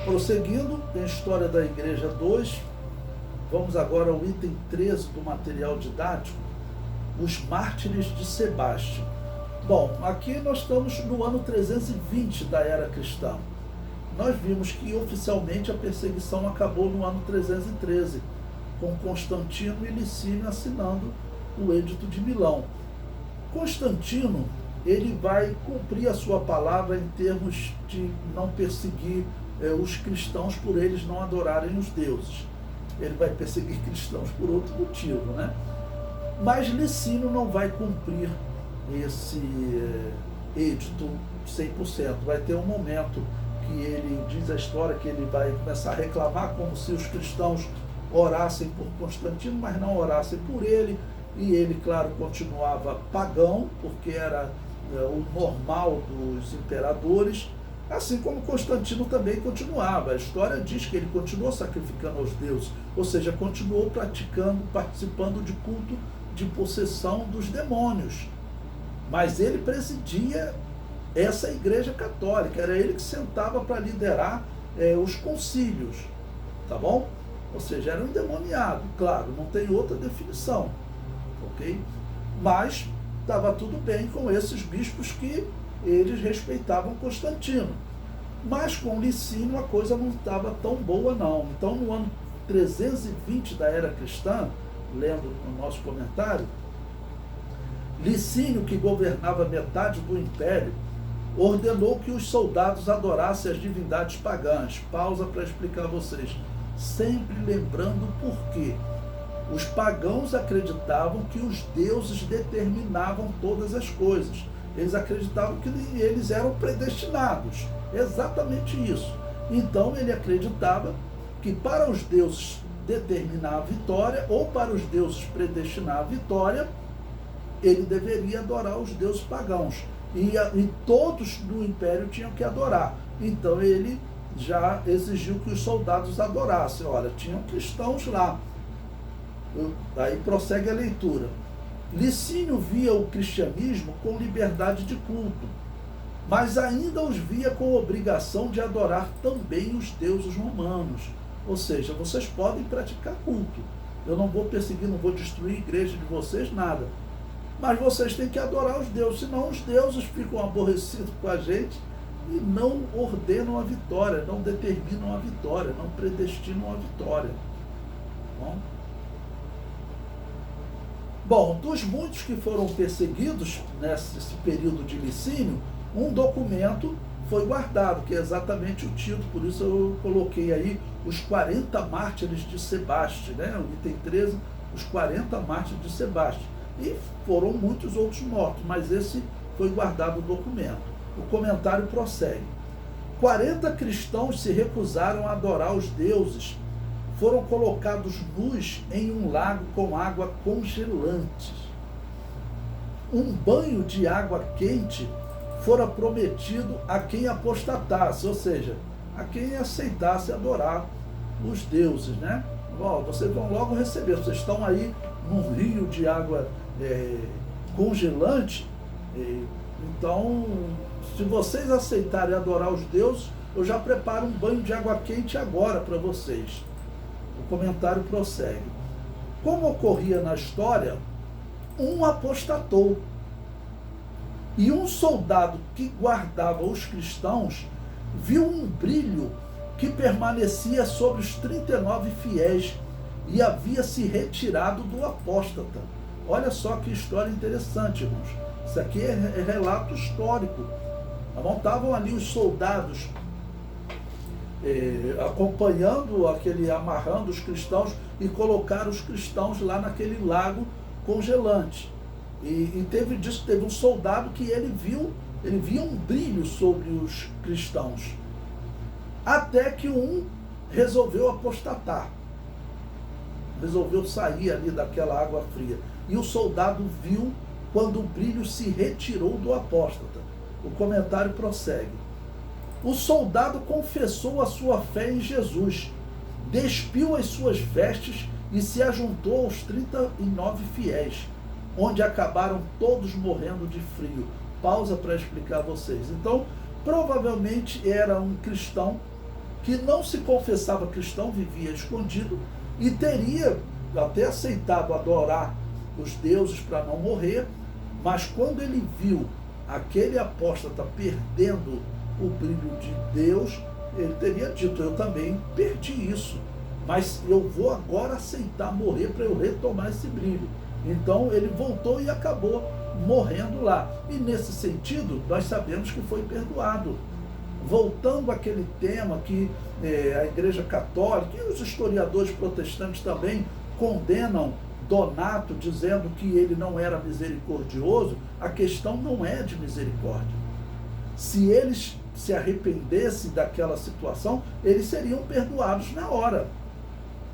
Prosseguindo, em História da Igreja 2, vamos agora ao item 13 do material didático, os mártires de Sebaste. Bom, aqui nós estamos no ano 320 da era cristã. Nós vimos que oficialmente a perseguição acabou no ano 313, com Constantino e Licínio assinando o Edito de Milão. Constantino, ele vai cumprir a sua palavra em termos de não perseguir os cristãos por eles não adorarem os deuses. Ele vai perseguir cristãos por outro motivo, né? Mas Licínio não vai cumprir esse edito 100%. Vai ter um momento que ele, diz a história, que ele vai começar a reclamar como se os cristãos orassem por Constantino, mas não orassem por ele, e ele, claro, continuava pagão, porque era o normal dos imperadores, assim como Constantino também continuava. A história diz que ele continuou sacrificando aos deuses, ou seja, continuou praticando, participando de culto de possessão dos demônios. Mas ele presidia essa igreja católica, era ele que sentava para liderar os concílios, tá bom? Ou seja, era um endemoniado, claro, não tem outra definição, ok? Mas estava tudo bem com esses bispos que eles respeitavam Constantino. Mas com Licínio a coisa não estava tão boa não. Então no ano 320 da era cristã, lendo no nosso comentário, Licínio, que governava metade do império, ordenou que os soldados adorassem as divindades pagãs. Pausa para explicar a vocês. Sempre lembrando por quê. Os pagãos acreditavam que os deuses determinavam todas as coisas. Eles acreditavam que eles eram predestinados. Exatamente isso. Então ele acreditava que para os deuses determinar a vitória, ou para os deuses predestinar a vitória, ele deveria adorar os deuses pagãos. E todos no império tinham que adorar. Então ele já exigiu que os soldados adorassem. Olha, tinham cristãos lá. Aí prossegue a leitura. Licínio via o cristianismo com liberdade de culto, mas ainda os via com obrigação de adorar também os deuses romanos. Ou seja, vocês podem praticar culto. Eu não vou perseguir, não vou destruir a igreja de vocês, nada. Mas vocês têm que adorar os deuses, senão os deuses ficam aborrecidos com a gente e não ordenam a vitória, não determinam a vitória, não predestinam a vitória. Bom, dos muitos que foram perseguidos nesse período de Licínio, um documento foi guardado, que é exatamente o título, por isso eu coloquei aí os 40 mártires de Sebaste, né? O item 13, os 40 mártires de Sebaste. E foram muitos outros mortos, mas esse foi guardado o documento. O comentário prossegue. 40 cristãos se recusaram a adorar os deuses, foram colocados nus em um lago com água congelante. Um banho de água quente fora prometido a quem apostatasse, ou seja, a quem aceitasse adorar os deuses, né? Bom, vocês vão logo receber, vocês estão aí num rio de água congelante, então, se vocês aceitarem adorar os deuses, eu já preparo um banho de água quente agora para vocês. O comentário prossegue. Como ocorria na história, um apostatou, e um soldado que guardava os cristãos viu um brilho que permanecia sobre os 39 fiéis e havia se retirado do apóstata. Olha só que história interessante, irmãos. Isso aqui é relato histórico. Estavam ali os soldados acompanhando amarrando os cristãos e colocaram os cristãos lá naquele lago congelante. E teve um soldado que ele via um brilho sobre os cristãos. Até que um resolveu apostatar. Resolveu sair ali daquela água fria. E o soldado viu quando o brilho se retirou do apóstata. O comentário prossegue. O soldado confessou a sua fé em Jesus, despiu as suas vestes e se ajuntou aos 39 fiéis, onde acabaram todos morrendo de frio. Pausa para explicar a vocês. Então, provavelmente era um cristão que não se confessava cristão, vivia escondido e teria até aceitado adorar os deuses para não morrer, mas quando ele viu aquele apóstata perdendo o brilho de Deus, ele teria dito: eu também perdi isso, mas eu vou agora aceitar morrer para eu retomar esse brilho. Então ele voltou e acabou morrendo lá. E nesse sentido, nós sabemos que foi perdoado. Voltando àquele tema que a Igreja Católica e os historiadores protestantes também condenam Donato, dizendo que ele não era misericordioso, a questão não é de misericórdia. Se eles se arrependessem daquela situação, eles seriam perdoados na hora.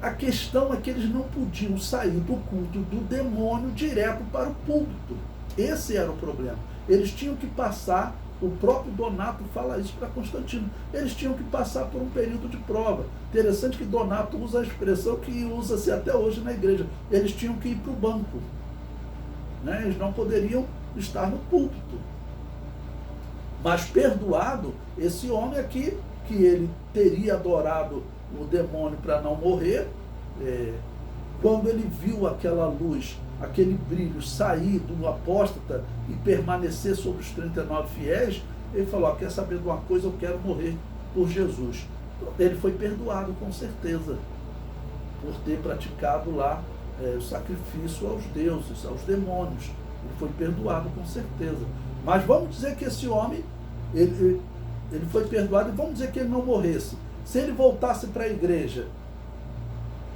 A questão é que eles não podiam sair do culto do demônio direto para o púlpito. Esse era o problema. Eles tinham que passar, o próprio Donato fala isso para Constantino, eles tinham que passar por um período de prova. Interessante que Donato usa a expressão que usa-se até hoje na igreja. Eles tinham que ir para o banco. Né? Eles não poderiam estar no púlpito. Mas perdoado, esse homem aqui, que ele teria adorado o demônio para não morrer, quando ele viu aquela luz, aquele brilho sair do apóstata e permanecer sobre os 39 fiéis, ele falou: quer saber de uma coisa, eu quero morrer por Jesus. Ele foi perdoado com certeza, por ter praticado lá o sacrifício aos deuses, aos demônios. Ele foi perdoado com certeza. Mas vamos dizer que esse homem, ele foi perdoado, e vamos dizer que ele não morresse. Se ele voltasse para a igreja,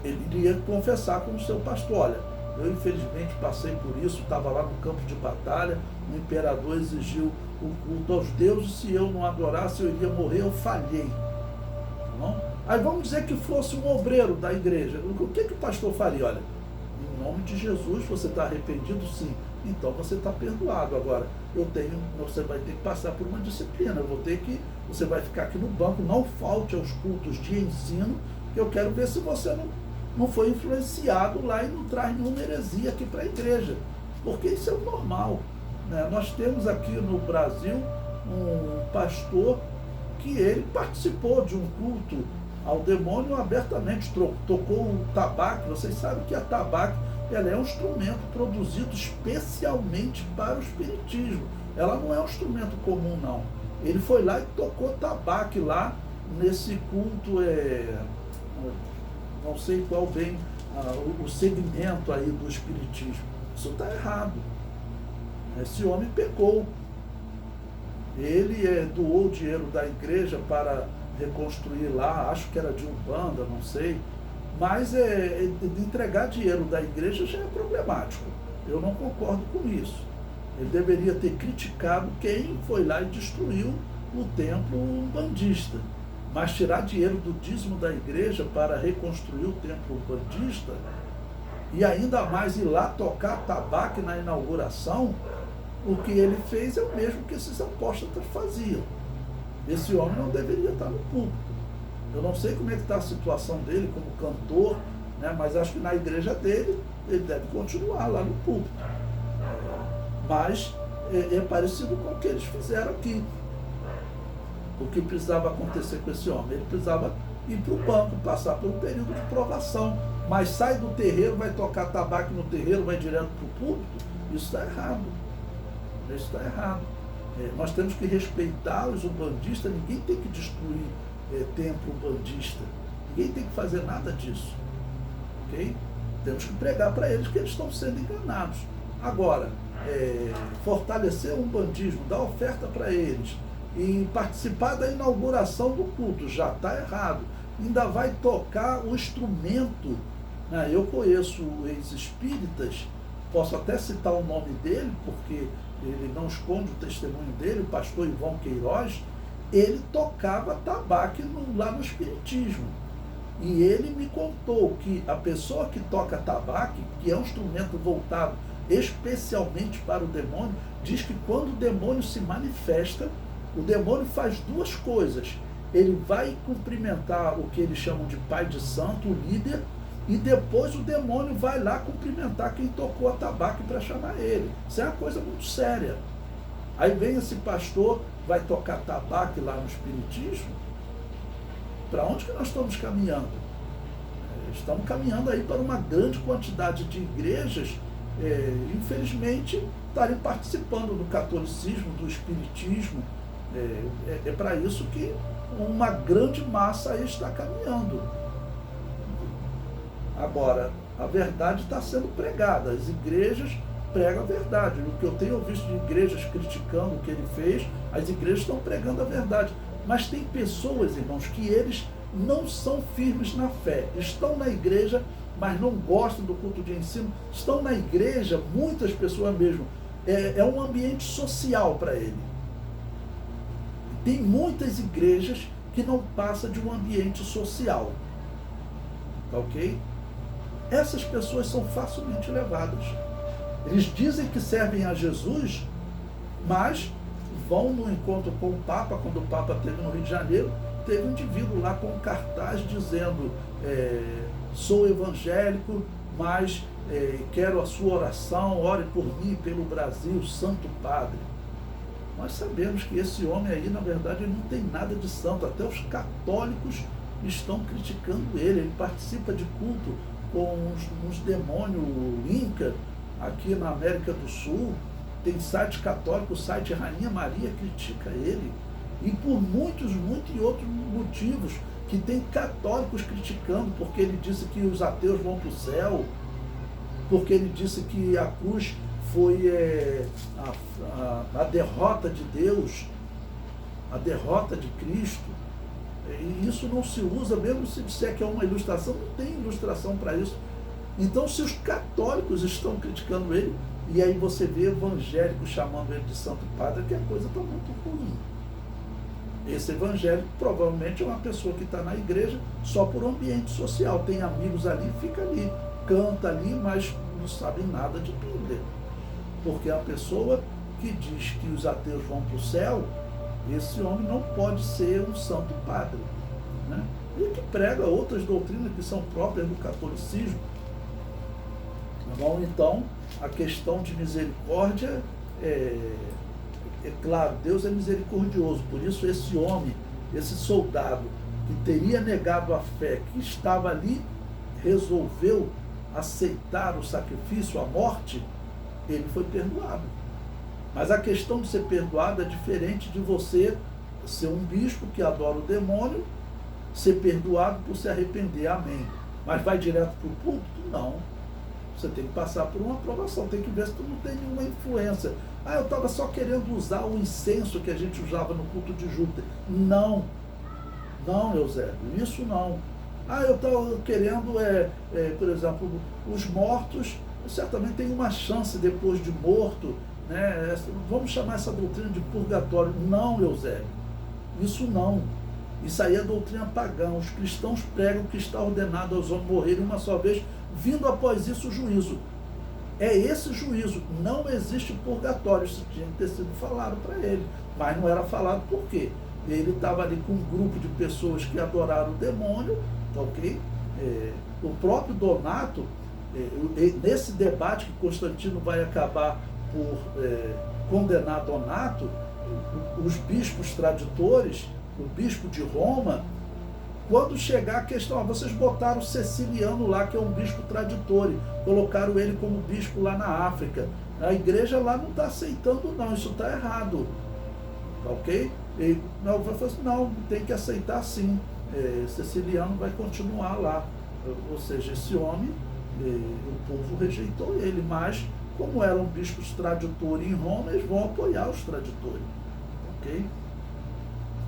ele iria confessar com o seu pastor: olha, eu infelizmente passei por isso, estava lá no campo de batalha, o imperador exigiu o culto aos deuses, se eu não adorasse eu iria morrer, eu falhei. Tá bom? Aí vamos dizer que fosse um obreiro da igreja, o que o pastor faria? Olha, em nome de Jesus, você está arrependido? Sim. Então você está perdoado. Agora, você vai ter que passar por uma disciplina, você vai ficar aqui no banco, não falte aos cultos de ensino, que eu quero ver se você não foi influenciado lá e não traz nenhuma heresia aqui para a igreja, porque isso é o normal. Né? Nós temos aqui no Brasil um pastor que ele participou de um culto ao demônio abertamente, tocou o tabaco. Vocês sabem que a tabaco, ela é um instrumento produzido especialmente para o espiritismo. Ela não é um instrumento comum, não. Ele foi lá e tocou tabaco lá nesse culto, não sei qual bem o segmento aí do espiritismo. Isso está errado. Esse homem pecou. Ele doou o dinheiro da igreja para reconstruir lá, acho que era de Umbanda, não sei. Mas entregar dinheiro da igreja já é problemático. Eu não concordo com isso. Ele deveria ter criticado quem foi lá e destruiu o templo umbandista. Mas tirar dinheiro do dízimo da igreja para reconstruir o templo umbandista, e ainda mais ir lá tocar tabaco na inauguração, o que ele fez é o mesmo que esses apóstolos faziam. Esse homem não deveria estar no púlpito. Eu não sei como é que está a situação dele como cantor, né, mas acho que na igreja dele, ele deve continuar lá no púlpito. Mas é parecido com o que eles fizeram aqui. O que precisava acontecer com esse homem? Ele precisava ir para o banco, passar por um período de provação. Mas sai do terreiro, vai tocar tabaco no terreiro, vai direto para o púlpito. Isso está errado. Isso está errado. Nós temos que respeitar os umbandistas. Ninguém tem que destruir templo umbandista. Ninguém tem que fazer nada disso. Ok? Temos que pregar para eles que eles estão sendo enganados. Agora, fortalecer o umbandismo, dar oferta para eles e participar da inauguração do culto, já está errado. Ainda vai tocar o instrumento. Né? Eu conheço ex-espíritas, posso até citar o nome dele, porque ele não esconde o testemunho dele, o pastor Ivão Queiroz. Ele tocava tabaco lá no espiritismo. E ele me contou que a pessoa que toca tabaco, que é um instrumento voltado especialmente para o demônio, diz que quando o demônio se manifesta, o demônio faz duas coisas. Ele vai cumprimentar o que eles chamam de pai de santo, o líder, e depois o demônio vai lá cumprimentar quem tocou a tabaco para chamar ele. Isso é uma coisa muito séria. Aí vem esse pastor, vai tocar tabaco lá no espiritismo. Para onde que nós estamos caminhando? Estamos caminhando aí para uma grande quantidade de igrejas, infelizmente, estarem participando do catolicismo, do espiritismo. É para isso que uma grande massa aí está caminhando. Agora, a verdade está sendo pregada, as igrejas pregam a verdade. O que eu tenho visto de igrejas criticando o que ele fez, as igrejas estão pregando a verdade. Mas tem pessoas, irmãos, que eles não são firmes na fé, estão na igreja, mas não gostam do culto de ensino, estão na igreja, muitas pessoas mesmo, é um ambiente social para ele. Tem muitas igrejas que não passam de um ambiente social, tá ok? Essas pessoas são facilmente levadas. Eles dizem que servem a Jesus, mas vão no encontro com o Papa. Quando o Papa esteve no Rio de Janeiro, teve um indivíduo lá com um cartaz dizendo: sou evangélico, mas quero a sua oração, ore por mim e pelo Brasil, Santo Padre. Nós sabemos que esse homem aí, na verdade, ele não tem nada de santo. Até os católicos estão criticando ele. Ele participa de culto com uns demônios inca aqui na América do Sul. Tem site católico, o site Rainha Maria critica ele. E por muitos e outros motivos, que tem católicos criticando, porque ele disse que os ateus vão para o céu, porque ele disse que a cruz foi a derrota de Deus, a derrota de Cristo. E isso não se usa, mesmo se disser que é uma ilustração, não tem ilustração para isso. Então, se os católicos estão criticando ele, e aí você vê evangélicos chamando ele de Santo Padre, que a coisa está muito ruim. Esse evangélico provavelmente é uma pessoa que está na igreja só por ambiente social, tem amigos ali, fica ali, canta ali, mas não sabe nada de Bíblia. Porque a pessoa que diz que os ateus vão para o céu, esse homem não pode ser um santo padre, né? E que prega outras doutrinas que são próprias do catolicismo. Bom, então, a questão de misericórdia é claro, Deus é misericordioso, por isso esse homem, esse soldado que teria negado a fé, que estava ali, resolveu aceitar o sacrifício, a morte, ele foi perdoado. Mas a questão de ser perdoado é diferente de você ser um bispo que adora o demônio, ser perdoado por se arrepender, amém. Mas vai direto para o púlpito? Não. Você tem que passar por uma aprovação, tem que ver se tu não tem nenhuma influência. Eu estava só querendo usar o incenso que a gente usava no culto de Júpiter. Não, Eusébio, isso não. Eu estava querendo, por exemplo, os mortos, certamente tem uma chance depois de morto, né? Vamos chamar essa doutrina de purgatório. Não, Eusébio, isso não. Isso aí é doutrina pagã. Os cristãos pregam que está ordenado aos homens morrerem uma só vez, vindo após isso o juízo. É esse juízo, não existe purgatório. Isso tinha que ter sido falado para ele, mas não era falado. Por quê? Ele estava ali com um grupo de pessoas que adoraram o demônio, tá ok? O próprio Donato, nesse debate que Constantino vai acabar por condenar Donato, os bispos traditores, o bispo de Roma, quando chegar a questão, vocês botaram Ceciliano lá, que é um bispo traditor, colocaram ele como bispo lá na África. A igreja lá não está aceitando, não, isso está errado. Tá ok? E não, vai falar assim, não, tem que aceitar sim. Ceciliano vai continuar lá. Ou seja, esse homem, o povo rejeitou ele, mas como eram bispos traditores em Roma, eles vão apoiar os traditores. Ok?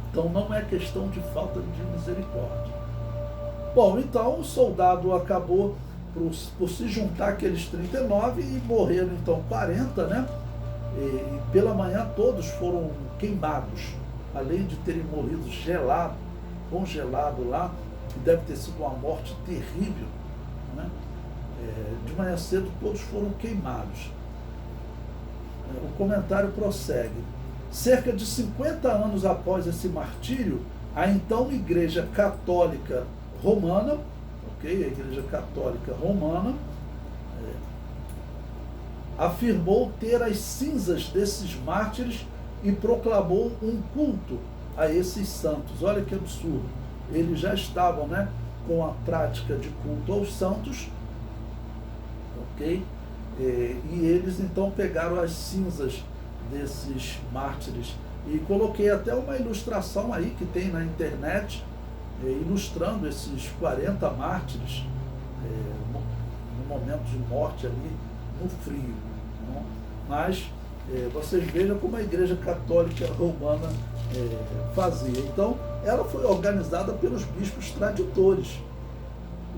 Então não é questão de falta de misericórdia. Bom, então o soldado acabou por se juntar aqueles 39 e morreram então 40, né? E pela manhã todos foram queimados, além de terem morrido congelado lá, que deve ter sido uma morte terrível, né? De manhã cedo todos foram queimados. O comentário prossegue. Cerca de 50 anos após esse martírio, a então Igreja Católica Romana, ok? A Igreja Católica Romana afirmou ter as cinzas desses mártires e proclamou um culto a esses santos. Olha que absurdo. eles já estavam, né, com a prática de culto aos santos, ok? E eles então pegaram as cinzas desses mártires, e coloquei até uma ilustração aí que tem na internet, ilustrando esses 40 mártires no momento de morte ali no frio, não? Mas vocês vejam como a Igreja Católica Romana fazia. Então, ela foi organizada pelos bispos traditores,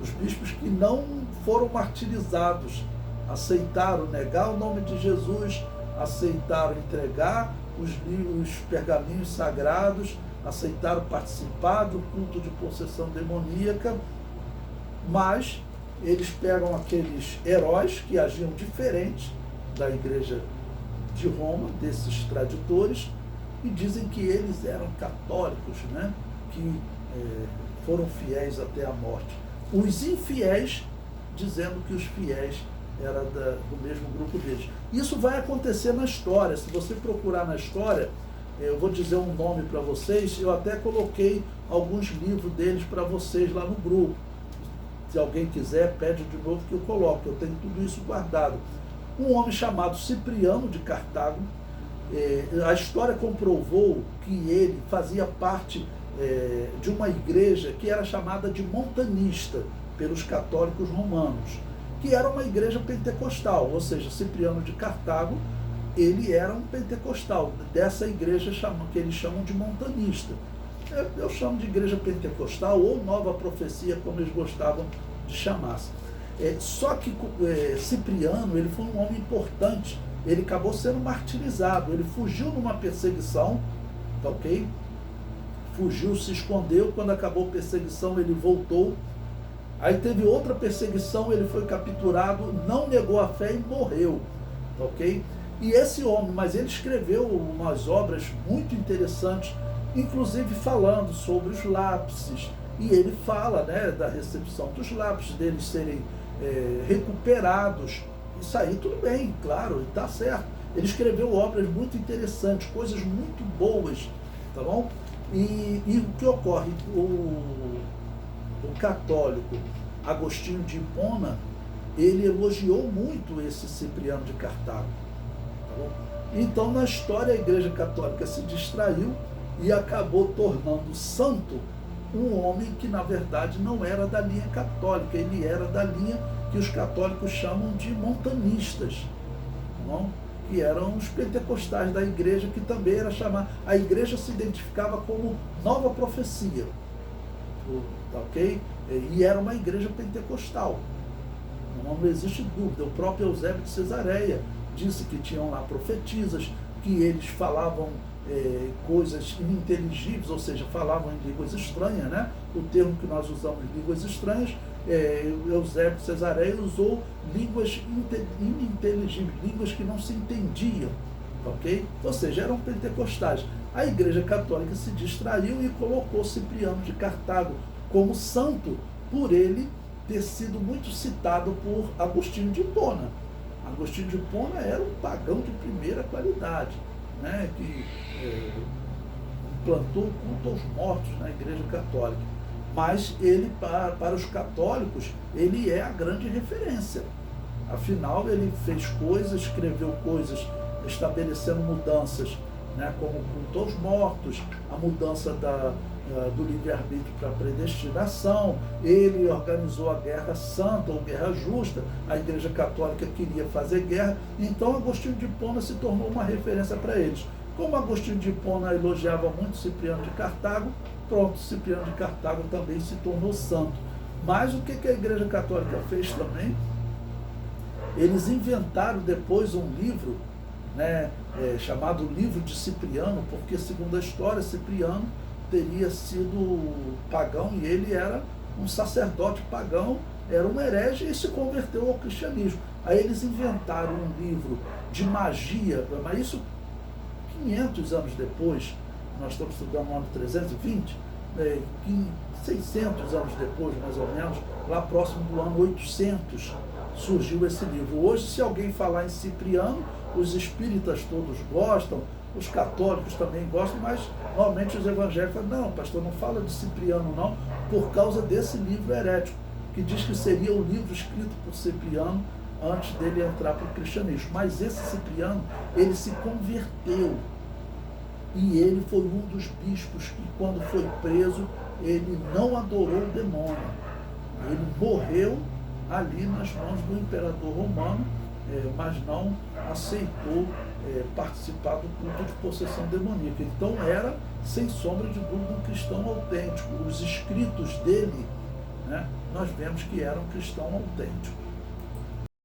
os bispos que não foram martirizados, aceitaram negar o nome de Jesus, aceitaram entregar os pergaminhos sagrados, aceitaram participar do culto de possessão demoníaca, mas eles pegam aqueles heróis que agiam diferente da Igreja de Roma, desses traditores, e dizem que eles eram católicos, né? Que foram fiéis até a morte. Os infiéis dizendo que os fiéis eram do mesmo grupo deles. Isso vai acontecer na história. Se você procurar na história, eu vou dizer um nome para vocês, eu até coloquei alguns livros deles para vocês lá no grupo. Se alguém quiser, pede de novo que eu coloque, eu tenho tudo isso guardado. Um homem chamado Cipriano de Cartago, a história comprovou que ele fazia parte de uma igreja que era chamada de montanista pelos católicos romanos, que era uma igreja pentecostal, ou seja, Cipriano de Cartago, ele era um pentecostal, dessa igreja que eles chamam de montanista. Eu chamo de igreja pentecostal ou nova profecia, como eles gostavam de chamar. Só que Cipriano, ele foi um homem importante, ele acabou sendo martirizado, ele fugiu numa perseguição, tá ok? Fugiu, se escondeu, quando acabou a perseguição ele voltou, aí teve outra perseguição, ele foi capturado, não negou a fé e morreu, tá ok? E esse homem, mas ele escreveu umas obras muito interessantes, inclusive falando sobre os lápises, e ele fala, né, da recepção dos lápises, deles serem recuperados. Isso aí tudo bem, claro, está certo. Ele escreveu obras muito interessantes, coisas muito boas, tá bom? E o que ocorre? O católico Agostinho de Hipona, ele elogiou muito esse Cipriano de Cartago, tá bom? Então, na história, a Igreja Católica se distraiu e acabou tornando santo um homem que, na verdade, não era da linha católica, ele era da linha que os católicos chamam de montanistas, não? Que eram os pentecostais da igreja, que também era chamada, a igreja se identificava como nova profecia, ok? E era uma igreja pentecostal, não existe dúvida. O próprio Eusébio de Cesareia disse que tinham lá profetisas, que eles falavam coisas ininteligíveis, ou seja, falavam em línguas estranhas, né? O termo que nós usamos, línguas estranhas, Eusébio de Cesareia usou línguas ininteligíveis, línguas que não se entendiam, ok? Ou seja, eram pentecostais. A Igreja Católica se distraiu e colocou Cipriano de Cartago como santo, por ele ter sido muito citado por Agostinho de Hipona. Agostinho de Hipona era um pagão de primeira qualidade, né, que implantou o culto aos mortos na Igreja Católica. Mas ele, para os católicos, ele é a grande referência. Afinal, ele fez coisas, escreveu coisas, estabelecendo mudanças, né, como o culto aos mortos, a mudança do livre-arbítrio para a predestinação. Ele organizou a Guerra Santa ou Guerra Justa. A Igreja Católica queria fazer guerra, então Agostinho de Hipona se tornou uma referência para eles. Como Agostinho de Hipona elogiava muito Cipriano de Cartago, pronto, Cipriano de Cartago também se tornou santo. Mas o que a Igreja Católica fez também? Eles inventaram depois um livro, né, chamado Livro de Cipriano, porque, segundo a história, Cipriano teria sido pagão e ele era um sacerdote pagão, era um herege e se converteu ao cristianismo. Aí eles inventaram um livro de magia, mas isso 500 anos depois, nós estamos estudando no ano 320, 600 anos depois, mais ou menos, lá próximo do ano 800, surgiu esse livro. Hoje, se alguém falar em Cipriano, os espíritas todos gostam, Os católicos também gostam, mas normalmente os evangélicos falam, não, pastor, não fala de Cipriano não, por causa desse livro herético, que diz que seria o livro escrito por Cipriano antes dele entrar para o cristianismo. Mas esse Cipriano, ele se converteu. E ele foi um dos bispos que, quando foi preso, ele não adorou o demônio. Ele morreu ali nas mãos do imperador romano, mas não aceitou participar do culto de possessão demoníaca. Então era, sem sombra de dúvida, um cristão autêntico. Os escritos dele, né, nós vemos que era um cristão autêntico.